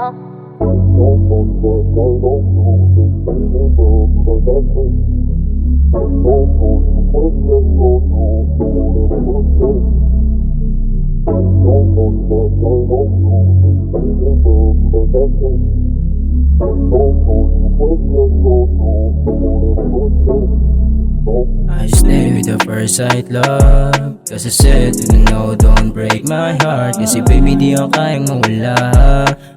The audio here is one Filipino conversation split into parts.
I stay with the first sight love, cause I said to the no, don't break my heart. Kasi baby di ang kayang mawala,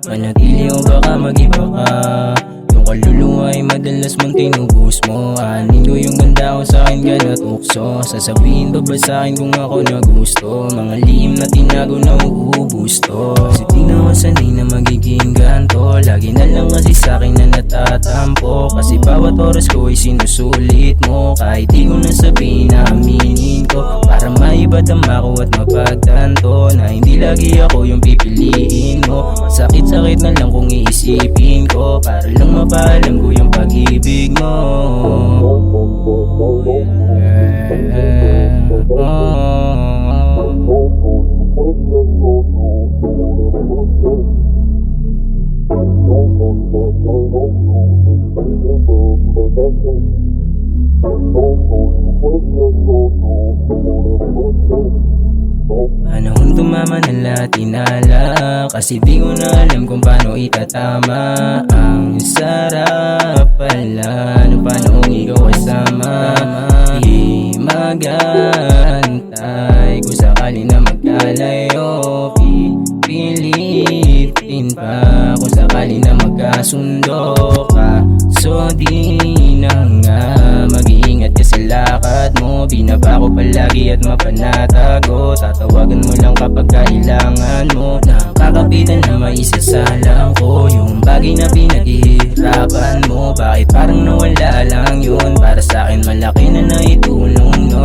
manatili o baka mag-iba ka. Yung kaluluwa ay madalas mong tinubos mo. Anin ko yung ganda ko sa'kin ka tukso. Sasabihin ba ba sa'kin kung ako na gusto? Mga lihim na tinago na uubos to. Kasi di na sanay na magiging ganto. Lagi na lang kasi sa'kin na natatampo. Kasi bawat oras ko ay sinusulit mo. Kahit di ko nasabihin na aminin ko, para maibadama ko at mapagtanto na hindi lagi ako yung pipiliin mo. Sakit-sakit na lang kung iisipin ko, para lang mapaalam ko yung pag-ibig mo. Panahon tumama ng lahat inala, kasi di ko na alam kung paano itatama. Ang sarap pala no paano kung ikaw kasama. Di magantay kung sakali na magkalayo. Pipilitin pa kung sakali na magkasundo ka. So di na nga mag-iingat ka sa lakad mo. Binaba ko palagi at mapanatago. Tatawagan mo lang kapag kailangan mo. Nakakapitan na maisasalang ko yung bagay na pinaghihirapan mo. Bakit parang nawala lang yun? Para sa'kin malaki na naitulong no.